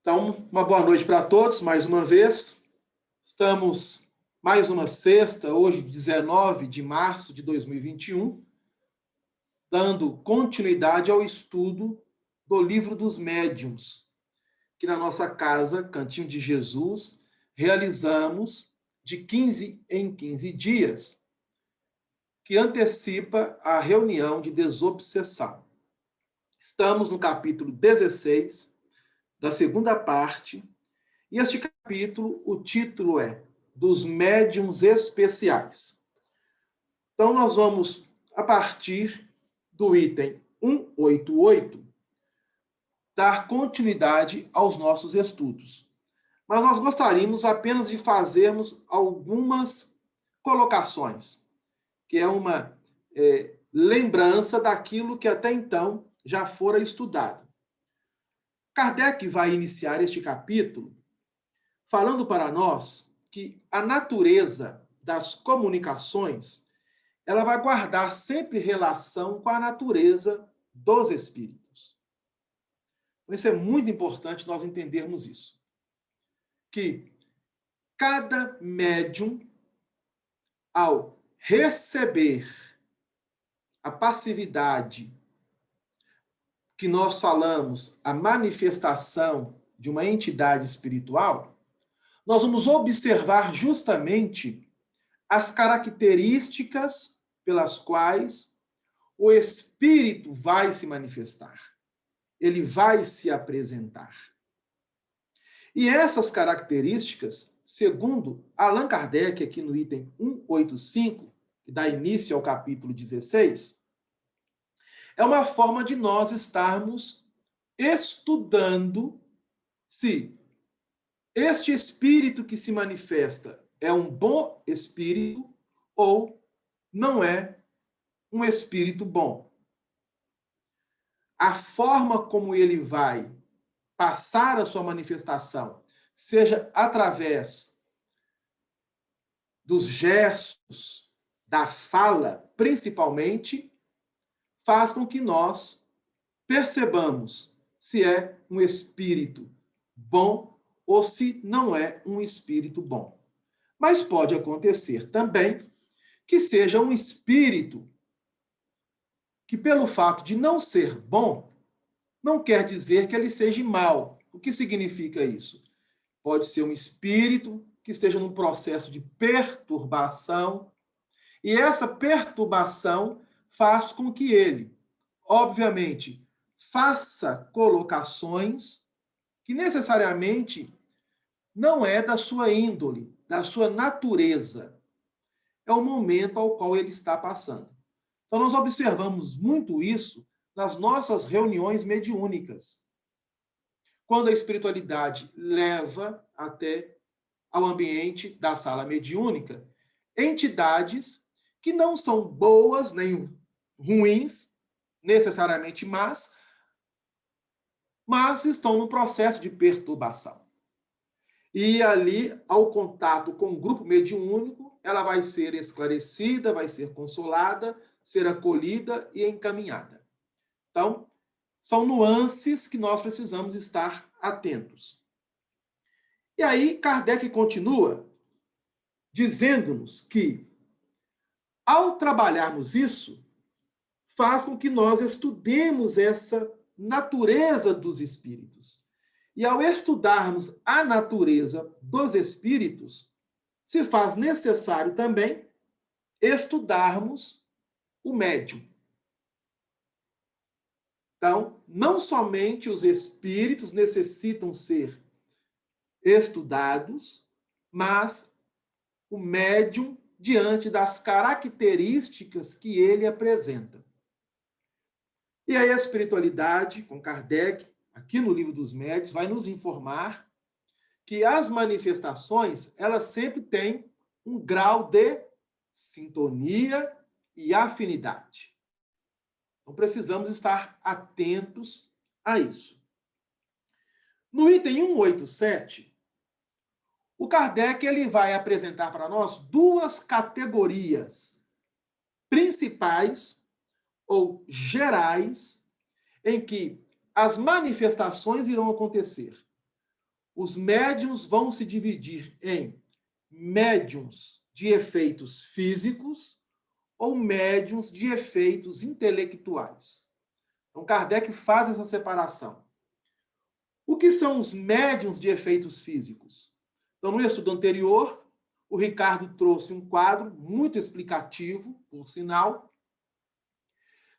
Então, uma boa noite para todos, mais uma vez. Estamos mais uma sexta, hoje, 19 de março de 2021, dando continuidade ao estudo do Livro dos Médiuns, que na nossa casa, Cantinho de Jesus, realizamos de 15 em 15 dias, que antecipa a reunião de desobsessão. Estamos no capítulo 16, da segunda parte, e este capítulo, o título é Dos Médiuns Especiais. Então, nós vamos, a partir do item 188, dar continuidade aos nossos estudos. Mas nós gostaríamos apenas de fazermos algumas colocações, que é uma lembrança daquilo que até então já fora estudado. Kardec vai iniciar este capítulo falando para nós que a natureza das comunicações, ela vai guardar sempre relação com a natureza dos espíritos. Então, isso é muito importante nós entendermos isso. Que cada médium, ao receber a passividade que nós falamos, a manifestação de uma entidade espiritual, nós vamos observar justamente as características pelas quais o espírito vai se manifestar. Ele vai se apresentar. E essas características, segundo Allan Kardec, aqui no item 185, que dá início ao capítulo 16, é uma forma de nós estarmos estudando se este espírito que se manifesta é um bom espírito ou não é um espírito bom. A forma como ele vai passar a sua manifestação, seja através dos gestos, da fala, principalmente, faz com que nós percebamos se é um espírito bom ou se não é um espírito bom. Mas pode acontecer também que seja um espírito que, pelo fato de não ser bom, não quer dizer que ele seja mal. O que significa isso? Pode ser um espírito que esteja num processo de perturbação, e essa perturbação faz com que ele, obviamente, faça colocações que necessariamente não é da sua índole, da sua natureza. É o momento ao qual ele está passando. Então, nós observamos muito isso nas nossas reuniões mediúnicas. Quando a espiritualidade leva até ao ambiente da sala mediúnica entidades que não são boas nem ruins, necessariamente más, mas estão no processo de perturbação. E ali, ao contato com o grupo mediúnico, ela vai ser esclarecida, vai ser consolada, ser acolhida e encaminhada. Então, são nuances que nós precisamos estar atentos. E aí, Kardec continua dizendo-nos que, ao trabalharmos isso, faz com que nós estudemos essa natureza dos espíritos. E ao estudarmos a natureza dos espíritos, se faz necessário também estudarmos o médium. Então, não somente os espíritos necessitam ser estudados, mas o médium diante das características que ele apresenta. E aí a espiritualidade, com Kardec, aqui no Livro dos Médiuns, vai nos informar que as manifestações, elas sempre têm um grau de sintonia e afinidade. Então, precisamos estar atentos a isso. No item 187, o Kardec ele vai apresentar para nós duas categorias principais ou gerais em que as manifestações irão acontecer. os médiuns vão se dividir em médiuns de efeitos físicos ou médiuns de efeitos intelectuais. Então, Kardec faz essa separação. O que são os médiuns de efeitos físicos? Então, no estudo anterior, o Ricardo trouxe um quadro muito explicativo, por sinal.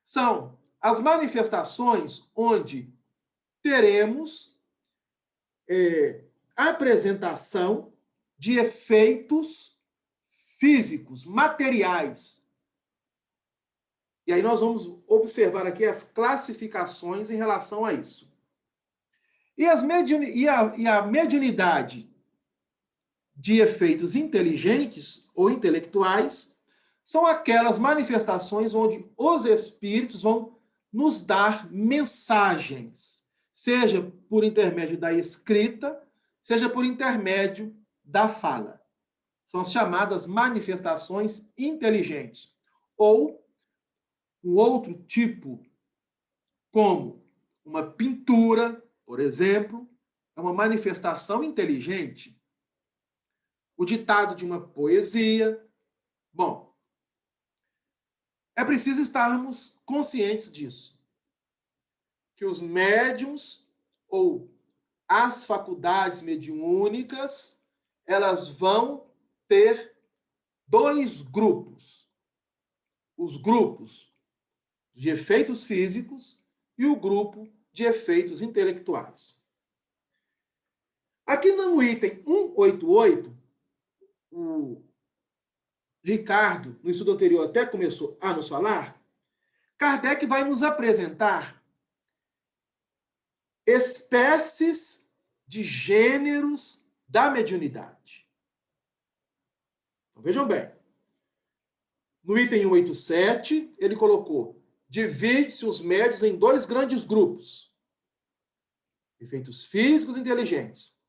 São as manifestações onde teremos apresentação de efeitos físicos, materiais. E aí nós vamos observar aqui as classificações em relação a isso. E a mediunidade de efeitos inteligentes ou intelectuais são aquelas manifestações onde os espíritos vão nos dar mensagens, seja por intermédio da escrita, seja por intermédio da fala. São as chamadas manifestações inteligentes. Ou um outro tipo, como uma pintura, por exemplo, é uma manifestação inteligente. O ditado de uma poesia. Bom, é preciso estarmos conscientes disso. Que os médiuns ou as faculdades mediúnicas, elas vão ter dois grupos. Os grupos de efeitos físicos e o grupo de efeitos intelectuais. Aqui no item 188, o Ricardo, no estudo anterior, até começou a nos falar, Kardec vai nos apresentar espécies de gêneros da mediunidade. Então, vejam bem. No item 187, ele colocou: divide-se os médiuns em dois grandes grupos: efeitos físicos e inteligentes.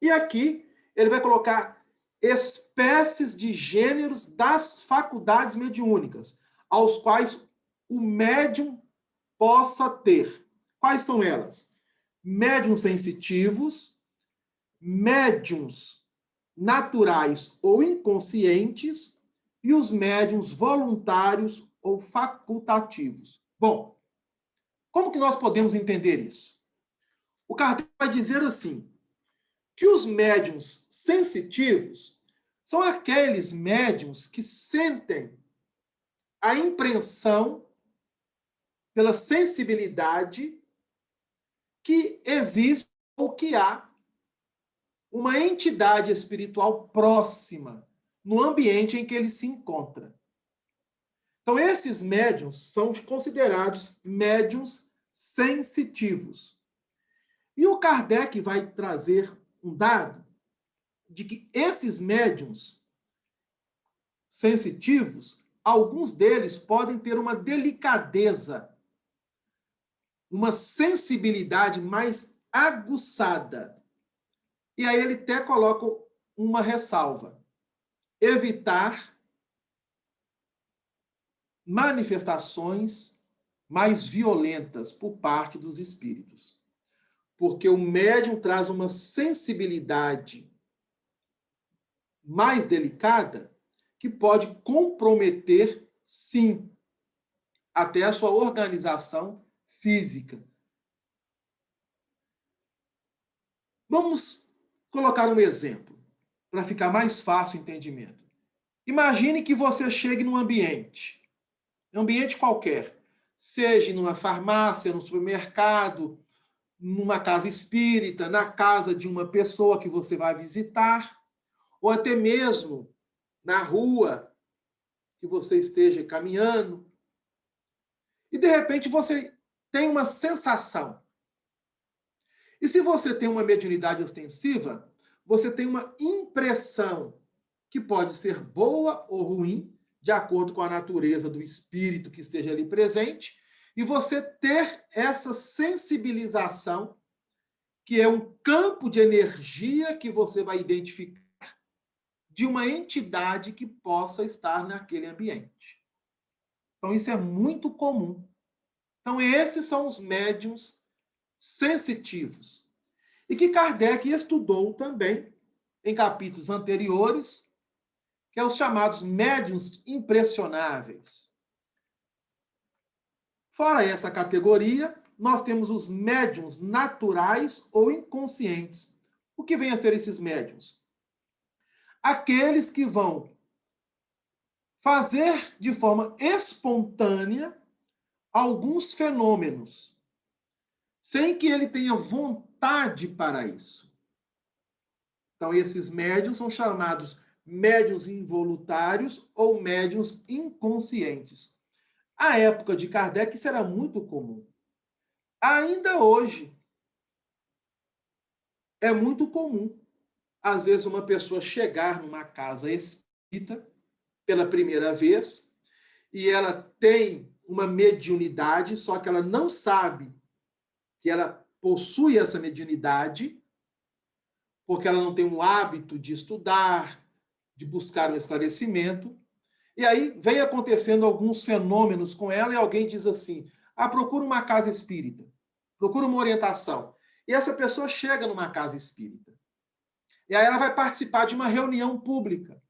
E aqui ele vai colocar espécies de gêneros das faculdades mediúnicas, aos quais o médium possa ter. Quais são elas? Médiuns sensitivos, médiuns naturais ou inconscientes e os médiuns voluntários ou facultativos. Bom, como que nós podemos entender isso? O Kardec vai dizer assim, que os médiuns sensitivos são aqueles médiuns que sentem a impressão pela sensibilidade que existe ou que há uma entidade espiritual próxima no ambiente em que ele se encontra. Então, esses médiuns são considerados médiuns sensitivos. E o Kardec vai trazer um dado de que esses médiuns sensitivos, alguns deles podem ter uma delicadeza, uma sensibilidade mais aguçada. E aí ele até coloca uma ressalva: evitar manifestações mais violentas por parte dos espíritos. Porque o médium traz uma sensibilidade mais delicada que pode comprometer, sim, até a sua organização física. Vamos colocar um exemplo, para ficar mais fácil o entendimento. Imagine que você chegue num ambiente qualquer, seja numa farmácia, no supermercado, numa casa espírita, na casa de uma pessoa que você vai visitar, ou até mesmo na rua que você esteja caminhando. E, de repente, você tem uma sensação. E se você tem uma mediunidade ostensiva, você tem uma impressão que pode ser boa ou ruim, de acordo com a natureza do espírito que esteja ali presente, e você ter essa sensibilização, que é um campo de energia que você vai identificar de uma entidade que possa estar naquele ambiente. Então, isso é muito comum. Então, esses são os médiuns sensitivos. e que Kardec estudou também em capítulos anteriores, que é os chamados médiuns impressionáveis. Fora essa categoria, nós temos os médiuns naturais ou inconscientes. O que vem a ser esses médiuns? Aqueles que vão fazer de forma espontânea alguns fenômenos, sem que ele tenha vontade para isso. Então, esses médiuns são chamados médiuns involuntários ou médiuns inconscientes. À época de Kardec, isso era muito comum. Ainda hoje, é muito comum, às vezes, uma pessoa chegar numa casa espírita pela primeira vez e ela tem uma mediunidade, só que ela não sabe que ela possui essa mediunidade, porque ela não tem um hábito de estudar, de buscar um esclarecimento. E aí vem acontecendo alguns fenômenos com ela e alguém diz assim, procura uma casa espírita, procura uma orientação. E essa pessoa chega numa casa espírita. E aí ela vai participar de uma reunião pública.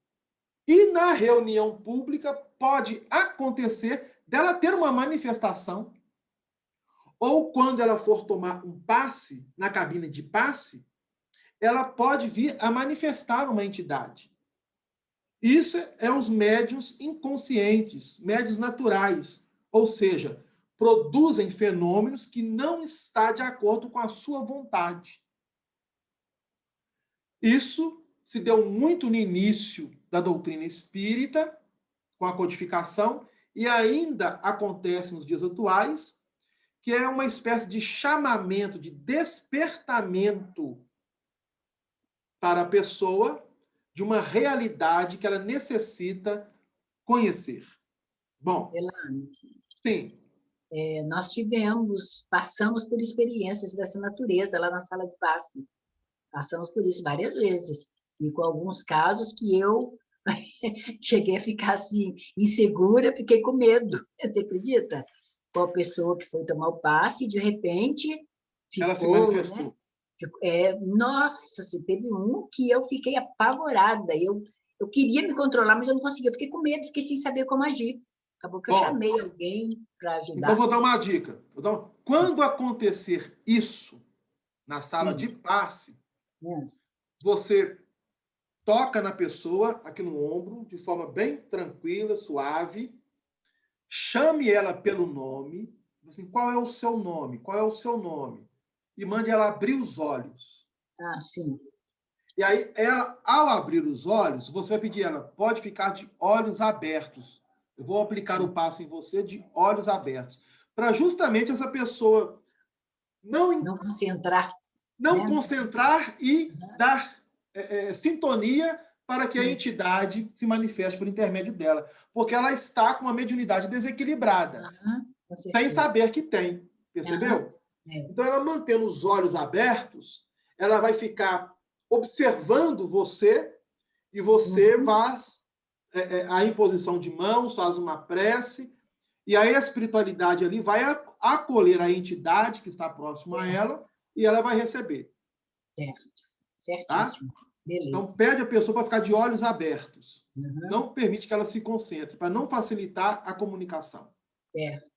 E na reunião pública pode acontecer dela ter uma manifestação, ou quando ela for tomar um passe, na cabine de passe, ela pode vir a manifestar uma entidade. Isso é os médiuns inconscientes, médiuns naturais, ou seja, produzem fenômenos que não estão de acordo com a sua vontade. Isso se deu muito no início da doutrina espírita, com a codificação, e ainda acontece nos dias atuais, que é uma espécie de chamamento, de despertamento para a pessoa de uma realidade que ela necessita conhecer. Bom, Elane, sim. Nós passamos por experiências dessa natureza lá na sala de passe. Passamos por isso várias vezes. E com alguns casos que eu cheguei a ficar assim, insegura, fiquei com medo. Você acredita? Com a pessoa que foi tomar o passe e, de repente, ficou... Ela se manifestou. Né? Nossa, teve um que eu fiquei apavorada. Eu queria me controlar, mas eu não conseguia. Eu fiquei com medo, fiquei sem saber como agir. Acabou que eu chamei alguém para ajudar. Então, vou dar uma dica. Quando acontecer isso na sala de passe, você toca na pessoa, aqui no ombro, de forma bem tranquila, suave, chame ela pelo nome, assim, qual é o seu nome? Qual é o seu nome? E mande ela abrir os olhos. Sim. E aí, ela, ao abrir os olhos, você vai pedir ela, pode ficar de olhos abertos. Eu vou aplicar o passo em você de olhos abertos. Para justamente essa pessoa não concentrar. Não concentrar e dar sintonia para que a entidade se manifeste por intermédio dela. Porque ela está com uma mediunidade desequilibrada, sem saber que tem. Percebeu? Então, ela mantendo os olhos abertos, ela vai ficar observando você e você faz a imposição de mãos, faz uma prece, e a espiritualidade ali vai acolher a entidade que está próxima a ela e ela vai receber. Certíssimo. Tá? Então, pede a pessoa para ficar de olhos abertos. Não permite que ela se concentre, para não facilitar a comunicação. Certo.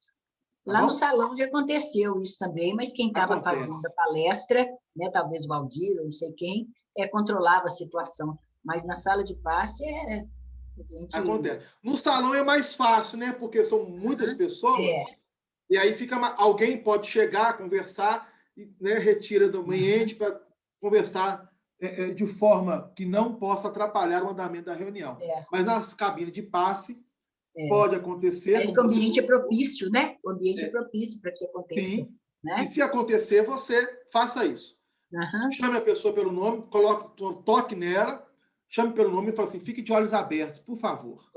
Lá no salão já aconteceu isso também, mas quem estava fazendo a palestra, né, talvez o Valdir, ou não sei quem, controlava a situação. Mas na sala de passe Acontece. No salão é mais fácil, né? Porque são muitas pessoas. E aí alguém pode chegar, conversar, né, retira do ambiente para conversar de forma que não possa atrapalhar o andamento da reunião. Mas nas cabines de passe, pode acontecer. Parece que o ambiente é propício, né? O ambiente é propício para que aconteça. Sim. Né? E se acontecer, você faça isso. Chame a pessoa pelo nome, toque nela, chame pelo nome e fale assim, fique de olhos abertos, por favor.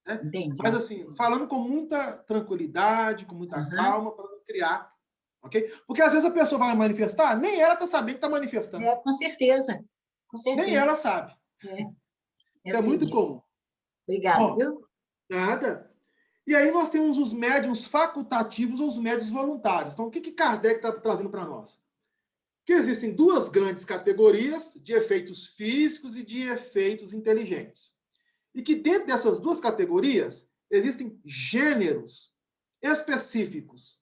Né? Mas assim, falando com muita tranquilidade, com muita calma, para não criar, ok? Porque às vezes a pessoa vai manifestar, nem ela está sabendo que está manifestando. Com certeza. Com certeza. Nem ela sabe. Isso é muito comum. Obrigada, viu? Nada. E aí nós temos os médiuns facultativos ou os médiuns voluntários. Então, o que Kardec está trazendo para nós? que existem duas grandes categorias de efeitos físicos e de efeitos inteligentes. E que dentro dessas duas categorias existem gêneros específicos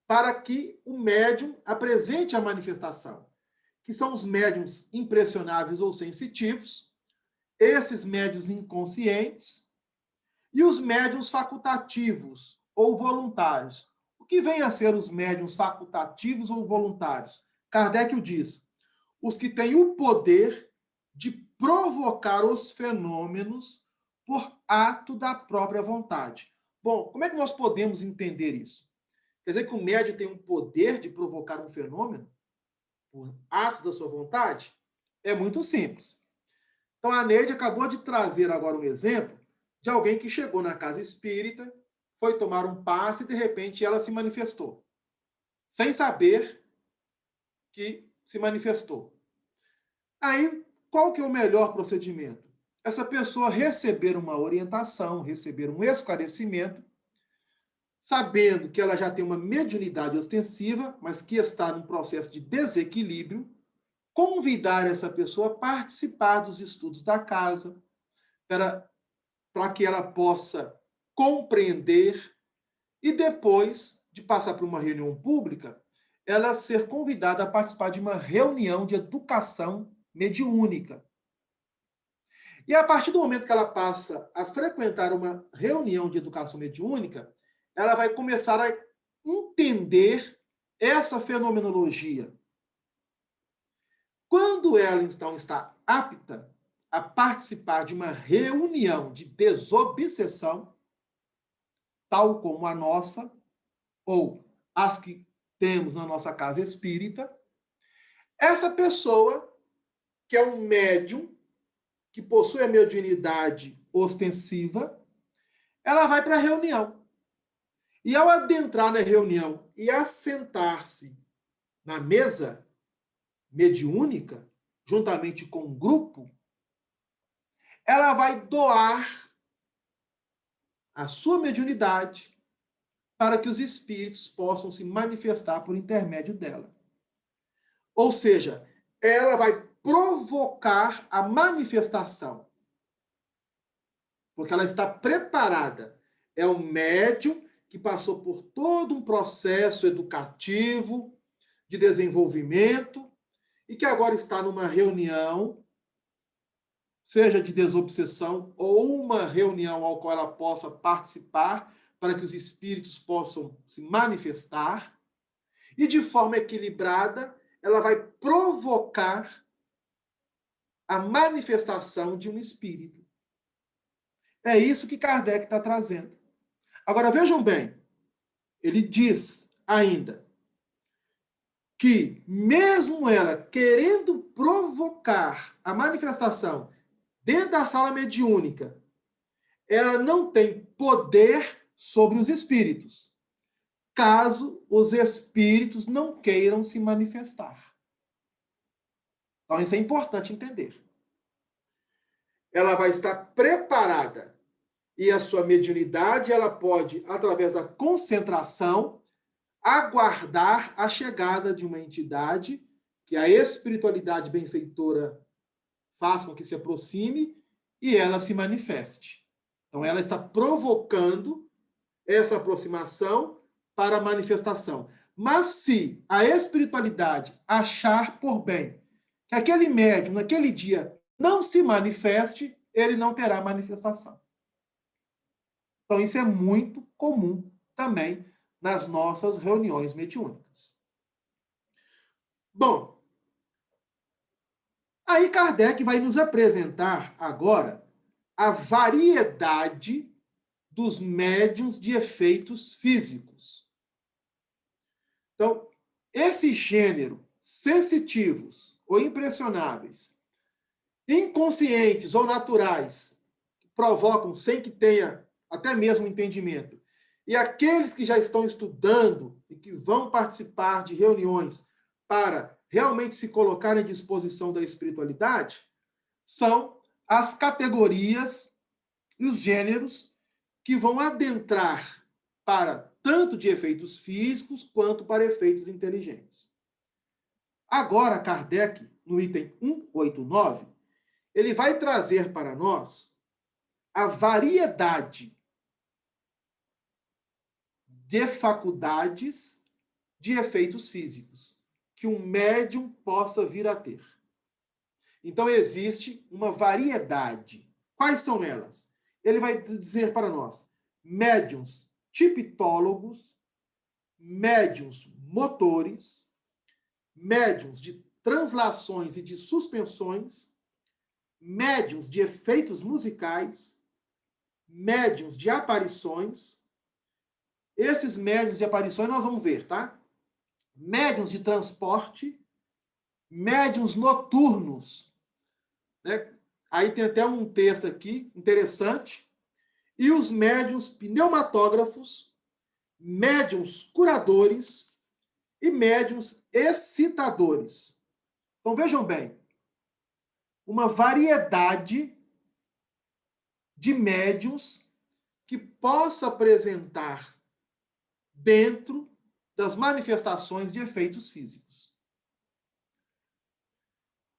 para que o médium apresente a manifestação, que são os médiums impressionáveis ou sensitivos, esses médiums inconscientes e os médiums facultativos ou voluntários. O que vem a ser os médiums facultativos ou voluntários? Kardec o diz: os que têm o poder de provocar os fenômenos por ato da própria vontade. Bom, como é que nós podemos entender isso? Quer dizer que o médium tem um poder de provocar um fenômeno por atos da sua vontade? É muito simples. Então, a Neide acabou de trazer agora um exemplo de alguém que chegou na casa espírita, foi tomar um passe e, de repente, ela se manifestou, sem saber que se manifestou. Aí, qual que é o melhor procedimento? Essa pessoa receber uma orientação, receber um esclarecimento, sabendo que ela já tem uma mediunidade ostensiva, mas que está num processo de desequilíbrio, convidar essa pessoa a participar dos estudos da casa, para que ela possa compreender e depois de passar por uma reunião pública, ela ser convidada a participar de uma reunião de educação mediúnica. E a partir do momento que ela passa a frequentar uma reunião de educação mediúnica, ela vai começar a entender essa fenomenologia. Quando ela, então, está apta a participar de uma reunião de desobsessão, tal como a nossa, ou as que temos na nossa casa espírita, essa pessoa, que é um médium, que possui a mediunidade ostensiva, ela vai para a reunião. E ao adentrar na reunião e assentar-se na mesa mediúnica, juntamente com um grupo, ela vai doar a sua mediunidade para que os espíritos possam se manifestar por intermédio dela. Ou seja, ela vai provocar a manifestação, porque ela está preparada. É um médium que passou por todo um processo educativo, de desenvolvimento, e que agora está numa reunião, seja de desobsessão ou uma reunião ao qual ela possa participar, para que os espíritos possam se manifestar, e de forma equilibrada, ela vai provocar a manifestação de um espírito. É isso que Kardec está trazendo. Agora, vejam bem, ele diz ainda que, mesmo ela querendo provocar a manifestação dentro da sala mediúnica, ela não tem poder sobre os espíritos, caso os espíritos não queiram se manifestar. Então, isso é importante entender. Ela vai estar preparada e a sua mediunidade, ela pode, através da concentração, aguardar a chegada de uma entidade que a espiritualidade benfeitora faz com que se aproxime e ela se manifeste. Então, ela está provocando essa aproximação para a manifestação. Mas se a espiritualidade achar por bem que aquele médium, naquele dia, não se manifeste, ele não terá manifestação. Então, isso é muito comum também nas nossas reuniões mediúnicas. Bom, aí Kardec vai nos apresentar agora a variedade dos médiuns de efeitos físicos. Então, esse gênero, sensitivos ou impressionáveis, inconscientes ou naturais, que provocam sem que tenha até mesmo entendimento, e aqueles que já estão estudando e que vão participar de reuniões para realmente se colocar à disposição da espiritualidade, são as categorias e os gêneros que vão adentrar para tanto de efeitos físicos quanto para efeitos inteligentes. Agora, Kardec, no item 189, ele vai trazer para nós a variedade de faculdades de efeitos físicos que um médium possa vir a ter. Então, existe uma variedade. Quais são elas? Ele vai dizer para nós: médiuns tipitólogos, médiuns motores, médiuns de translações e de suspensões, médiuns de efeitos musicais, médiuns de aparições. Esses médiuns de aparições nós vamos ver, tá? Médiuns de transporte, médiuns noturnos, né? Aí tem até um texto aqui interessante. E os médiuns pneumatógrafos, médiuns curadores e médiuns excitadores. Então vejam bem, uma variedade de médiuns que possa apresentar dentro das manifestações de efeitos físicos.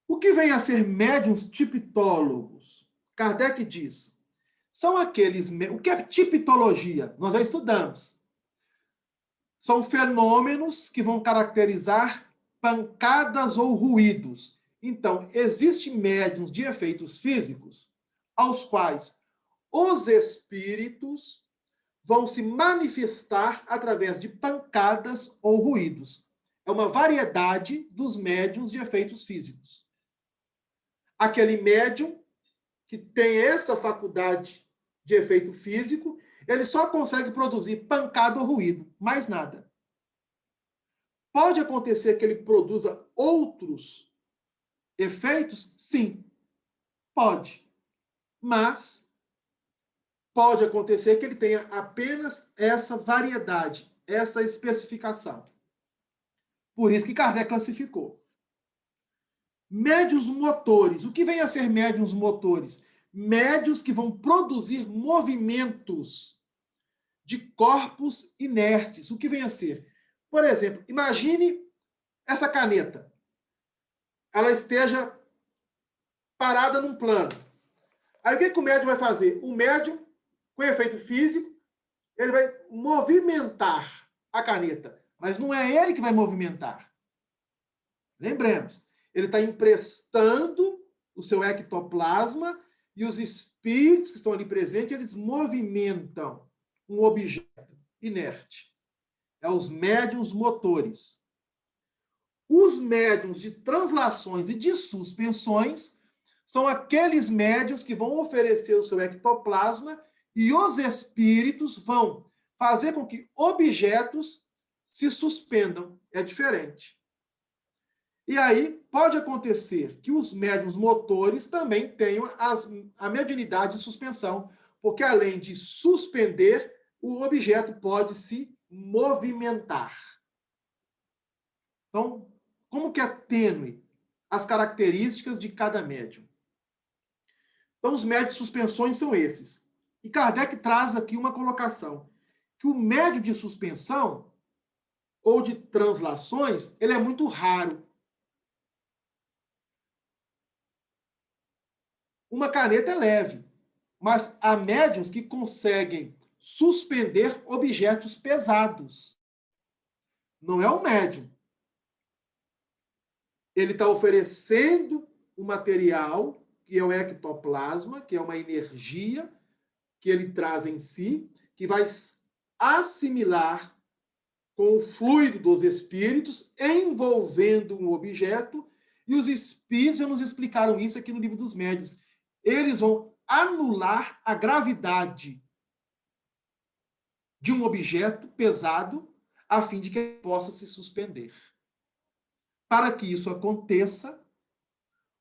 O que vem a ser médiuns tipitólogos? Kardec diz, são aqueles... O que é tipitologia? Nós já estudamos. São fenômenos que vão caracterizar pancadas ou ruídos. Então, existem médiuns de efeitos físicos aos quais os espíritos vão se manifestar através de pancadas ou ruídos. É uma variedade dos médiuns de efeitos físicos. Aquele médium que tem essa faculdade de efeito físico, ele só consegue produzir pancada ou ruído, mais nada. Pode acontecer que ele produza outros efeitos? Sim, pode. Mas pode acontecer que ele tenha apenas essa variedade, essa especificação. Por isso que Kardec classificou. Médiuns motores. O que vem a ser médiuns motores? Médiuns que vão produzir movimentos de corpos inertes. O que vem a ser? Por exemplo, imagine essa caneta. Ela esteja parada num plano. Aí o que o médium vai fazer? O médium, com efeito físico, ele vai movimentar a caneta. Mas não é ele que vai movimentar. Lembremos, ele está emprestando o seu ectoplasma e os espíritos que estão ali presentes, eles movimentam um objeto inerte. É os médiuns motores. Os médiuns de translações e de suspensões são aqueles médiuns que vão oferecer o seu ectoplasma e os espíritos vão fazer com que objetos se suspendam. É diferente. E aí pode acontecer que os médiuns motores também tenham a mediunidade de suspensão, porque além de suspender, o objeto pode se movimentar. Então, como que é tênue as características de cada médium? Então, os médios de suspensões são esses. E Kardec traz aqui uma colocação, que o médio de suspensão ou de translações, ele é muito raro. Uma caneta é leve, mas há médiuns que conseguem suspender objetos pesados. Não é o médium. Ele está oferecendo um material, que é o ectoplasma, que é uma energia que ele traz em si, que vai assimilar com o fluido dos espíritos, envolvendo um objeto, e os espíritos já nos explicaram isso aqui no Livro dos Médiuns. Eles vão anular a gravidade de um objeto pesado, a fim de que ele possa se suspender. Para que isso aconteça,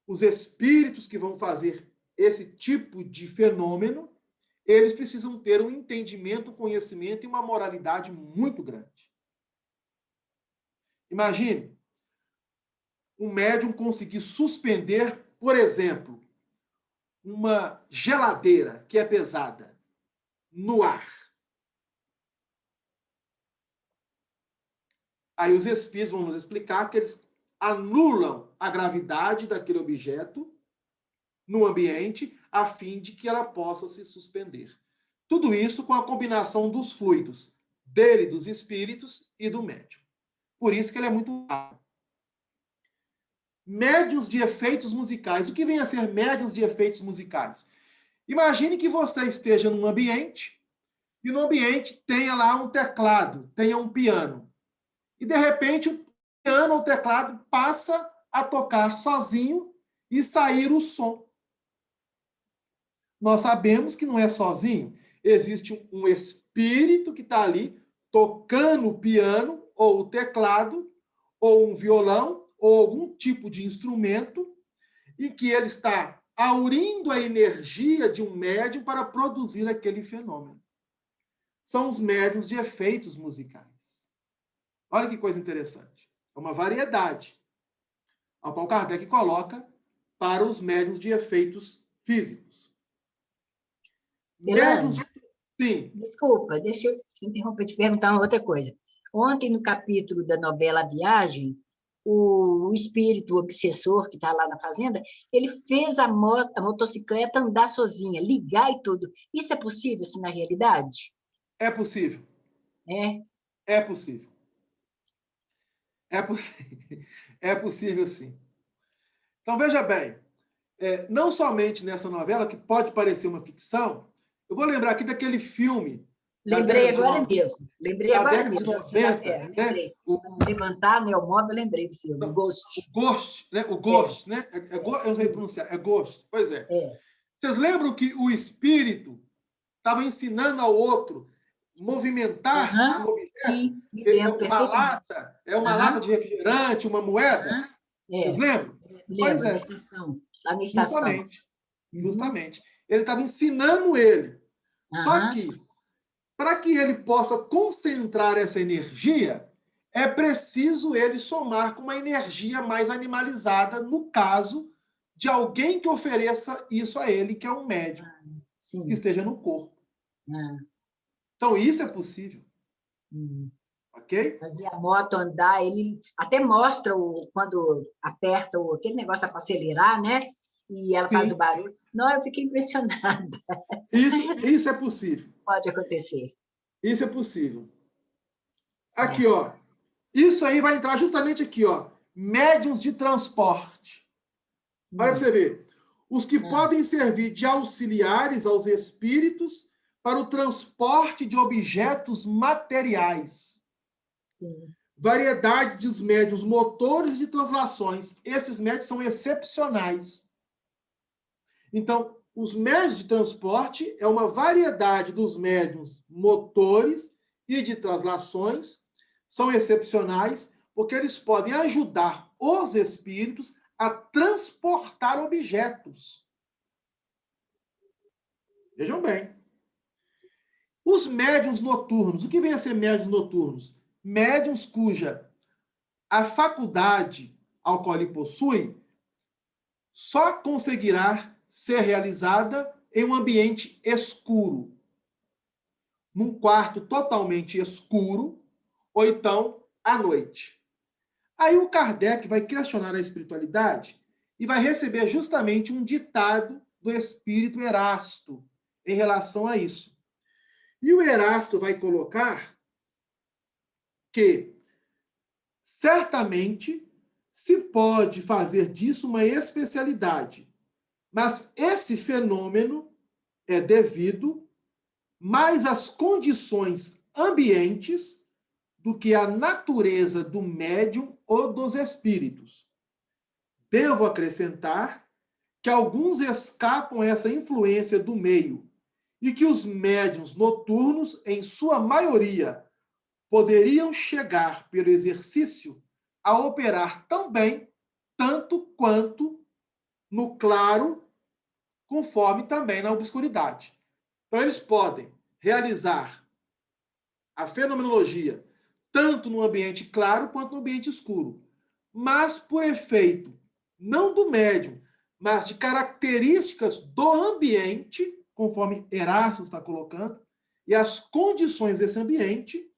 os espíritos que vão fazer esse tipo de fenômeno, eles precisam ter um entendimento, um conhecimento e uma moralidade muito grande. Imagine um médium conseguir suspender, por exemplo, uma geladeira que é pesada no ar. Aí os espíritos vão nos explicar que eles anulam a gravidade daquele objeto no ambiente, a fim de que ela possa se suspender. Tudo isso com a combinação dos fluidos, dele, dos espíritos e do médium. Por isso que ele é muito raro. Médiuns de efeitos musicais. O que vem a ser médiuns de efeitos musicais? Imagine que você esteja num ambiente e no ambiente tenha lá um teclado, tenha um piano. E, de repente, o piano ou o teclado passa a tocar sozinho e sair o som. Nós sabemos que não é sozinho. Existe um espírito que está ali tocando o piano ou o teclado ou um violão ou algum tipo de instrumento e que ele está aurindo a energia de um médium para produzir aquele fenômeno. São os médiuns de efeitos musicais. Olha que coisa interessante. É uma variedade ao qual Kardec coloca para os médiuns de efeitos físicos. Médiuns de... Sim. Desculpa, deixa eu interromper te perguntar uma outra coisa. Ontem, no capítulo da novela A Viagem, o espírito obsessor que está lá na fazenda, ele fez a motocicleta andar sozinha, ligar e tudo. Isso é possível, assim, na realidade? É possível. É? É possível. É possível, sim. Então, veja bem, não somente nessa novela, que pode parecer uma ficção, eu vou lembrar aqui daquele filme Lembrei agora mesmo. Lembrei da agora década de mesmo. 90, né? Lembrei. Levantar, né, o móvel, eu lembrei do filme, Não, Ghost. O Ghost, né? O Ghost, né? Eu não sei pronunciar, é Ghost. Pois é. Vocês lembram que o espírito estava ensinando ao outro movimentar um objeto? Sim, me lembro perfeitamente. Uma lata de refrigerante, uma moeda? Vocês lembram? Pois Lembro, é. lá na estação. Justamente. Ele estava ensinando ele. Só que, para que ele possa concentrar essa energia, é preciso ele somar com uma energia mais animalizada, no caso de alguém que ofereça isso a ele, que é um médium, que esteja no corpo. Então, isso é possível. Ok? Fazer a moto andar, ele até mostra quando aperta aquele negócio para acelerar, né? E ela faz o barulho. Não, eu fiquei impressionada. Isso é possível. Pode acontecer. Isso é possível. Aqui, ó. Isso aí vai entrar justamente aqui, ó. Médiuns de transporte. Olha para você ver. Os que podem servir de auxiliares aos espíritos para o transporte de objetos materiais. Variedade dos médiuns motores de translações. Esses médiuns são excepcionais. Então, os médiuns de transporte é uma variedade dos médiuns motores e de translações, são excepcionais, porque eles podem ajudar os espíritos a transportar objetos. Vejam bem. Os médiuns noturnos, o que vem a ser médiuns noturnos? Médiuns cuja a faculdade ao qual ele possui só conseguirá ser realizada em um ambiente escuro, num quarto totalmente escuro, ou então à noite. Aí o Kardec vai questionar a espiritualidade e vai receber justamente um ditado do espírito Erasto em relação a isso. E o Erasto vai colocar que certamente se pode fazer disso uma especialidade, mas esse fenômeno é devido mais às condições ambientes do que à natureza do médium ou dos espíritos. Devo acrescentar que alguns escapam a essa influência do meio e que os médiuns noturnos, em sua maioria, poderiam chegar, pelo exercício, a operar tão bem, tanto quanto no claro, conforme também na obscuridade. Então, eles podem realizar a fenomenologia tanto no ambiente claro quanto no ambiente escuro, mas por efeito não do médium, mas de características do ambiente, conforme Erasto está colocando, e as condições desse ambiente,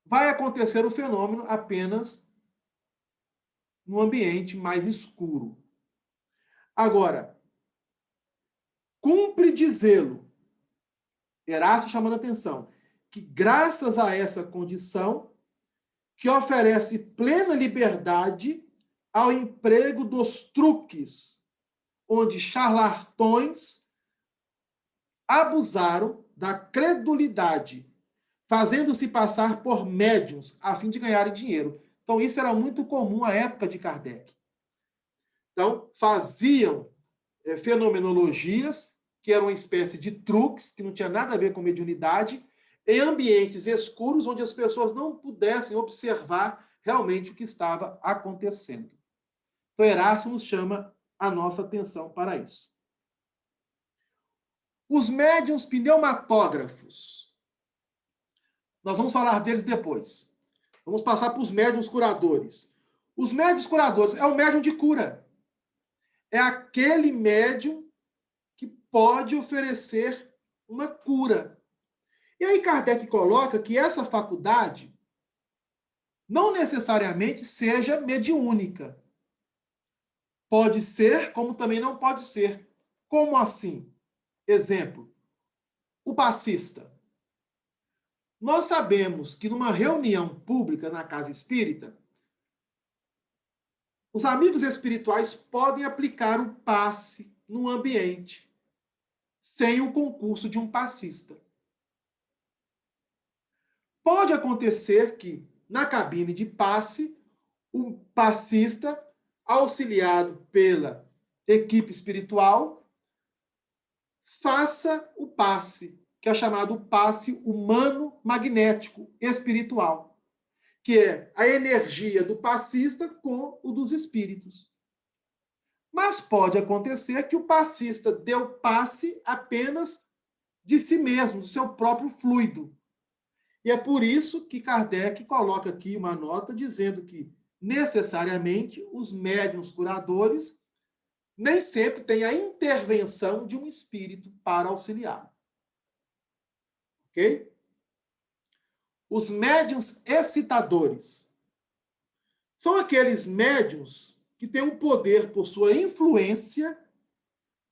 vai acontecer o fenômeno apenas num ambiente mais escuro. Agora, cumpre dizê-lo, Erasto chamando a atenção, que graças a essa condição, que oferece plena liberdade ao emprego dos truques, onde charlatões abusaram da credulidade, fazendo-se passar por médiuns a fim de ganharem dinheiro. Então, isso era muito comum à época de Kardec. Então, faziam fenomenologias, que eram uma espécie de truques, que não tinha nada a ver com mediunidade, em ambientes escuros, onde as pessoas não pudessem observar realmente o que estava acontecendo. Então, Erasmo chama a nossa atenção para isso. Os médiuns pneumatógrafos. Nós vamos falar deles depois. Vamos passar para os médiuns curadores. Os médiuns curadores é o médium de cura. É aquele médium que pode oferecer uma cura. E aí Kardec coloca que essa faculdade não necessariamente seja mediúnica. Pode ser, como também não pode ser. Como assim? Exemplo, o passista. Nós sabemos que numa reunião pública na casa espírita, os amigos espirituais podem aplicar o passe no ambiente, sem o concurso de um passista. Pode acontecer que, na cabine de passe, o passista, auxiliado pela equipe espiritual, faça o passe, que é chamado passe humano magnético espiritual, que é a energia do passista com o dos espíritos. Mas pode acontecer que o passista deu passe apenas de si mesmo, do seu próprio fluido. E é por isso que Kardec coloca aqui uma nota dizendo que, necessariamente, os médiuns curadores nem sempre têm a intervenção de um espírito para auxiliar. Ok? Os médiuns excitadores são aqueles médiuns que têm o poder, por sua influência,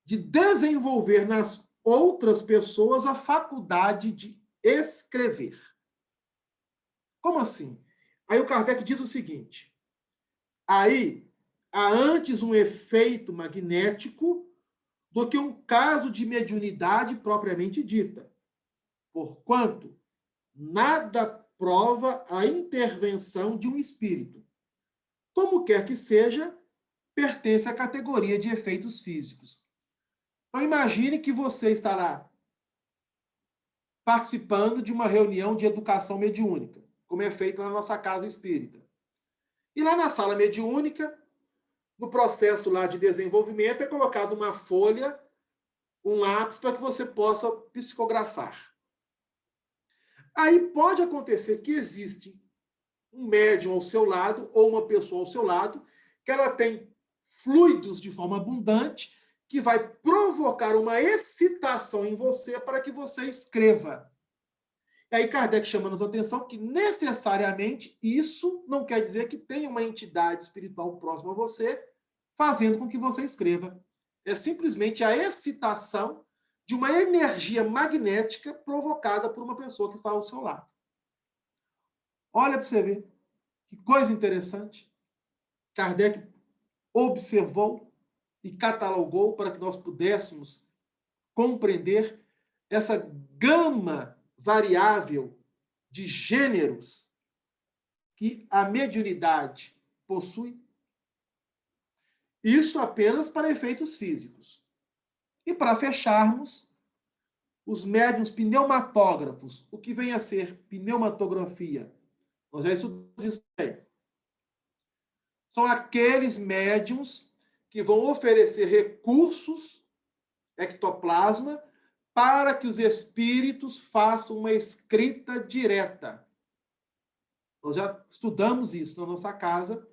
de desenvolver nas outras pessoas a faculdade de escrever. Como assim? Aí o Kardec diz o seguinte: aí há antes um efeito magnético do que um caso de mediunidade propriamente dita, porquanto nada prova a intervenção de um espírito. Como quer que seja, pertence à categoria de efeitos físicos. Então imagine que você está lá participando de uma reunião de educação mediúnica, como é feito na nossa casa espírita. E lá na sala mediúnica, no processo lá de desenvolvimento, é colocado uma folha, um lápis, para que você possa psicografar. Aí pode acontecer que existe um médium ao seu lado, ou uma pessoa ao seu lado, que ela tem fluidos de forma abundante, que vai provocar uma excitação em você para que você escreva. E aí Kardec chama-nos a atenção que necessariamente isso não quer dizer que tenha uma entidade espiritual próxima a você fazendo com que você escreva. É simplesmente a excitação de uma energia magnética provocada por uma pessoa que está ao seu lado. Olha para você ver. Que coisa interessante. Kardec observou e catalogou para que nós pudéssemos compreender essa gama variável de gêneros que a mediunidade possui. Isso apenas para efeitos físicos. E para fecharmos, os médiuns pneumatógrafos. O que vem a ser pneumatografia? Nós já estudamos isso aí. São aqueles médiuns que vão oferecer recursos, ectoplasma, para que os espíritos façam uma escrita direta. Nós já estudamos isso na nossa casa,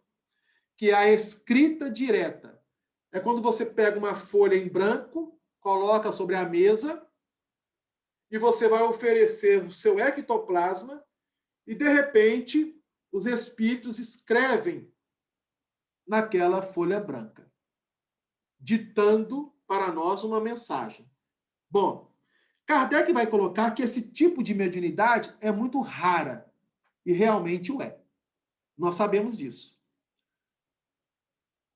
que é a escrita direta. É quando você pega uma folha em branco, coloca sobre a mesa, e você vai oferecer o seu ectoplasma, e, de repente, os espíritos escrevem naquela folha branca, ditando para nós uma mensagem. Bom, Kardec vai colocar que esse tipo de mediunidade é muito rara, e realmente o é. Nós sabemos disso.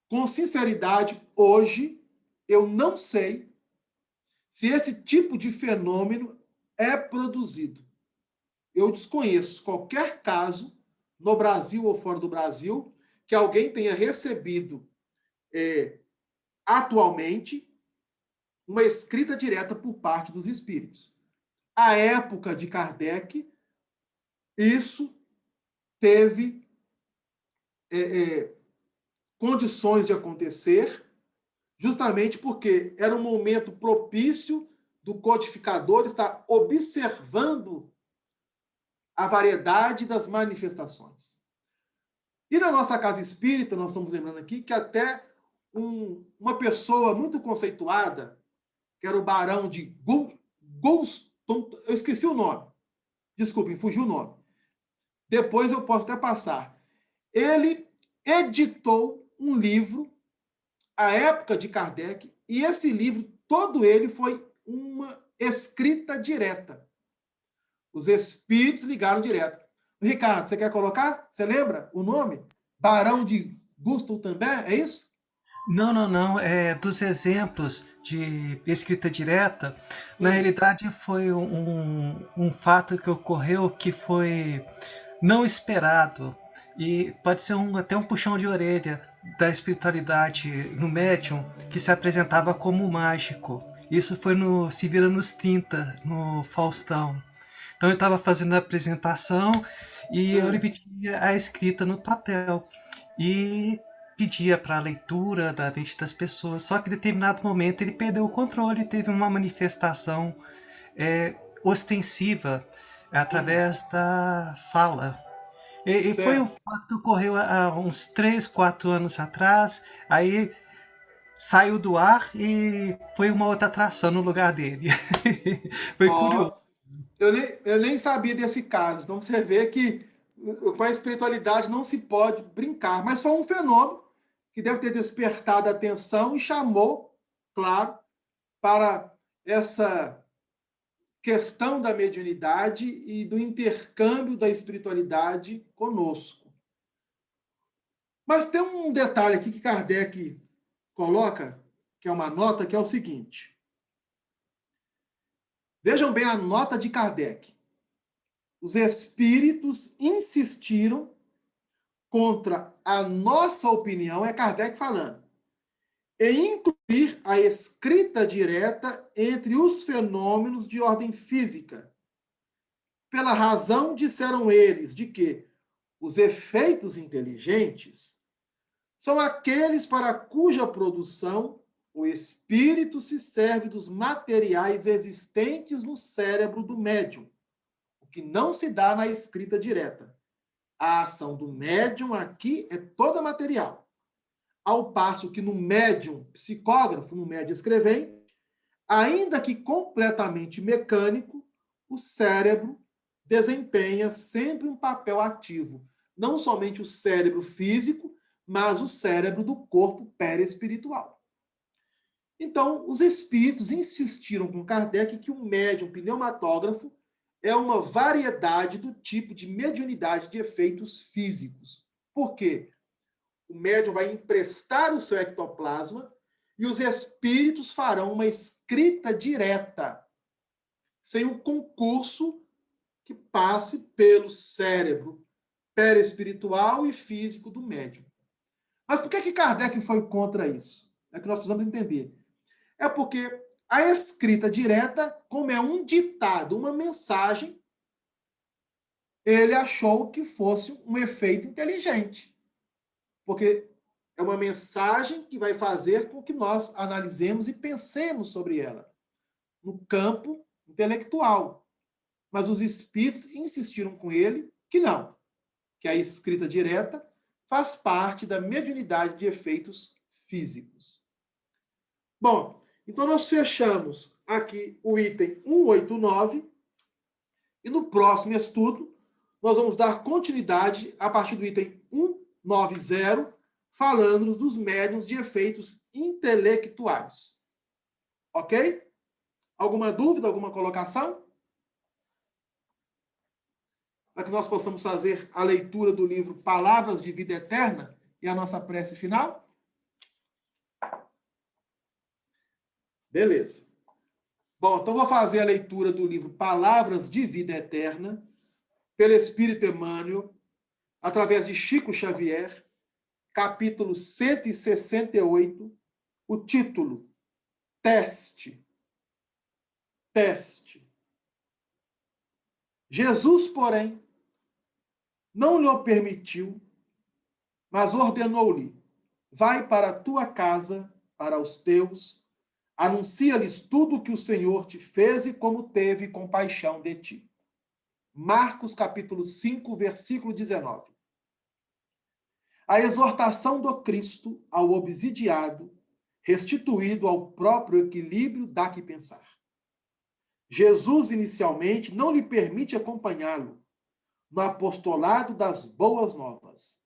Com sinceridade, hoje, eu não sei se esse tipo de fenômeno é produzido. Eu desconheço qualquer caso, no Brasil ou fora do Brasil, que alguém tenha recebido atualmente uma escrita direta por parte dos espíritos. À época de Kardec, isso teve condições de acontecer, justamente porque era um momento propício do codificador estar observando a variedade das manifestações. E na nossa casa espírita, nós estamos lembrando aqui que até uma pessoa muito conceituada, que era o Barão de Goulston, eu esqueci o nome, desculpem, fugiu o nome. Depois eu posso até passar. Ele editou um livro à época de Kardec, e esse livro, todo ele foi uma escrita direta. Os espíritos ligaram direto. Ricardo, você quer colocar? Você lembra o nome? Barão de Gusto também, é isso? Não, não, não. Dos exemplos de escrita direta, na realidade foi um fato que ocorreu que foi não esperado. E pode ser até um puxão de orelha da espiritualidade no médium que se apresentava como mágico. Isso foi no Se Vira nos 30, no Faustão. Então ele estava fazendo a apresentação e eu lhe pedia a escrita no papel. E pedia para a leitura da mente das pessoas, só que em determinado momento ele perdeu o controle, teve uma manifestação ostensiva através da fala. E foi um fato que ocorreu há uns 3, 4 anos atrás, aí saiu do ar e foi uma outra atração no lugar dele. Foi curioso. Ó, eu nem sabia desse caso. Então você vê que com a espiritualidade não se pode brincar. Mas foi um fenômeno que deve ter despertado a atenção e chamou, claro, para essa questão da mediunidade e do intercâmbio da espiritualidade conosco. Mas tem um detalhe aqui que Kardec coloca, que é uma nota, que é o seguinte. Vejam bem a nota de Kardec. Os espíritos insistiram contra a nossa opinião, é Kardec falando, em incluir a escrita direta entre os fenômenos de ordem física. Pela razão, disseram eles, de que os efeitos inteligentes são aqueles para cuja produção o espírito se serve dos materiais existentes no cérebro do médium, o que não se dá na escrita direta. A ação do médium aqui é toda material, ao passo que no médium psicógrafo, no médium escrevente, ainda que completamente mecânico, o cérebro desempenha sempre um papel ativo, não somente o cérebro físico, mas o cérebro do corpo perespiritual. Então, os espíritos insistiram com Kardec que o médium pneumatógrafo é uma variedade do tipo de mediunidade de efeitos físicos. Por quê? O médium vai emprestar o seu ectoplasma e os espíritos farão uma escrita direta, sem o concurso que passe pelo cérebro perespiritual e físico do médium. Mas por que Kardec foi contra isso? É que nós precisamos entender. É porque a escrita direta, como é um ditado, uma mensagem, ele achou que fosse um efeito inteligente. Porque é uma mensagem que vai fazer com que nós analisemos e pensemos sobre ela, no campo intelectual. Mas os espíritos insistiram com ele que não, que a escrita direta faz parte da mediunidade de efeitos físicos. Bom, então nós fechamos aqui o item 189 e no próximo estudo nós vamos dar continuidade a partir do item 190, falando dos médiuns de efeitos intelectuais. Ok? Alguma dúvida, alguma colocação? Para que nós possamos fazer a leitura do livro Palavras de Vida Eterna e a nossa prece final? Beleza. Bom, então vou fazer a leitura do livro Palavras de Vida Eterna, pelo Espírito Emmanuel, através de Chico Xavier, capítulo 168, o título, Teste. Teste. Jesus, porém, não lhe o permitiu, mas ordenou-lhe, vai para a tua casa, para os teus, anuncia-lhes tudo o que o Senhor te fez e como teve compaixão de ti. Marcos, capítulo 5, versículo 19. A exortação do Cristo ao obsidiado, restituído ao próprio equilíbrio, dá que pensar. Jesus, inicialmente, não lhe permite acompanhá-lo no apostolado das boas novas,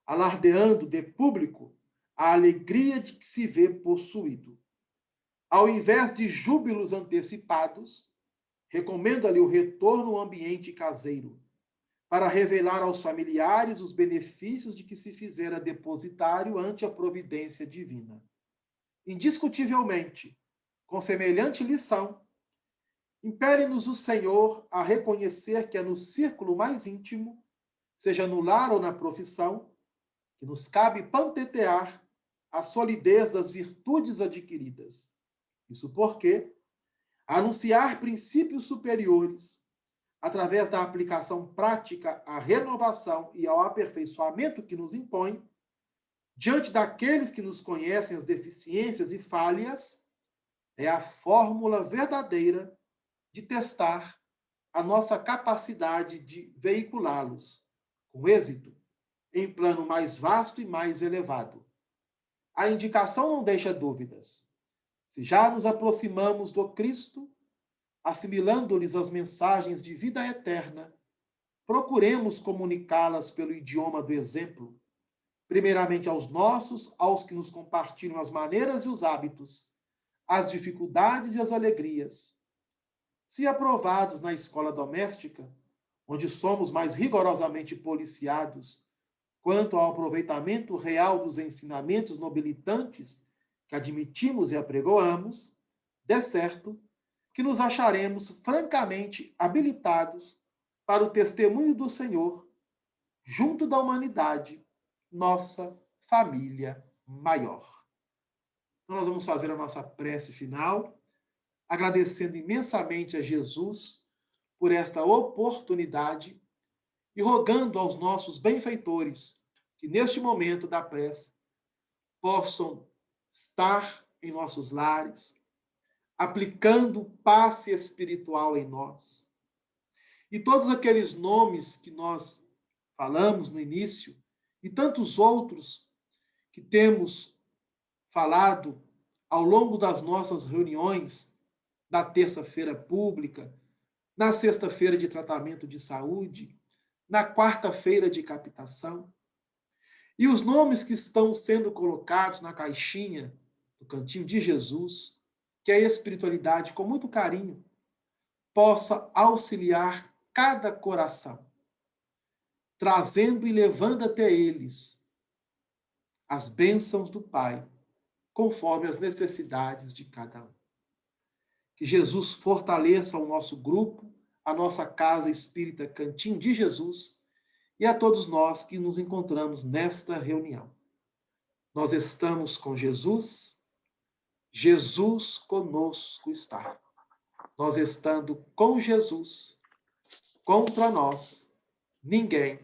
alardeando de público a alegria de que se vê possuído. Ao invés de júbilos antecipados, recomenda-lhe o retorno ao ambiente caseiro, para revelar aos familiares os benefícios de que se fizera depositário ante a providência divina. Indiscutivelmente, com semelhante lição, impele-nos o Senhor a reconhecer que é no círculo mais íntimo, seja no lar ou na profissão, que nos cabe pantetear a solidez das virtudes adquiridas. Isso porque anunciar princípios superiores, através da aplicação prática à renovação e ao aperfeiçoamento que nos impõe, diante daqueles que nos conhecem as deficiências e falhas, é a fórmula verdadeira de testar a nossa capacidade de veiculá-los, com êxito, em plano mais vasto e mais elevado. A indicação não deixa dúvidas. Se já nos aproximamos do Cristo, assimilando-lhes as mensagens de vida eterna, procuremos comunicá-las pelo idioma do exemplo, primeiramente aos nossos, aos que nos compartilham as maneiras e os hábitos, as dificuldades e as alegrias. Se aprovados na escola doméstica, onde somos mais rigorosamente policiados quanto ao aproveitamento real dos ensinamentos nobilitantes que admitimos e apregoamos, de certo que nos acharemos francamente habilitados para o testemunho do Senhor junto da humanidade, nossa família maior. Então, nós vamos fazer a nossa prece final, agradecendo imensamente a Jesus por esta oportunidade e rogando aos nossos benfeitores que, neste momento da prece, possam estar em nossos lares, aplicando o passe espiritual em nós. E todos aqueles nomes que nós falamos no início, e tantos outros que temos falado ao longo das nossas reuniões da terça-feira pública, na sexta-feira de tratamento de saúde, na quarta-feira de captação, e os nomes que estão sendo colocados na caixinha do cantinho de Jesus, que a espiritualidade, com muito carinho, possa auxiliar cada coração, trazendo e levando até eles as bênçãos do Pai, conforme as necessidades de cada um. Que Jesus fortaleça o nosso grupo, a nossa casa espírita Cantinho de Jesus e a todos nós que nos encontramos nesta reunião. Nós estamos com Jesus, Jesus conosco está. Nós estando com Jesus, contra nós, ninguém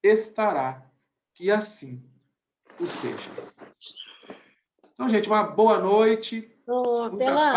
estará, que assim o seja. Então, gente, uma boa noite. Até lá.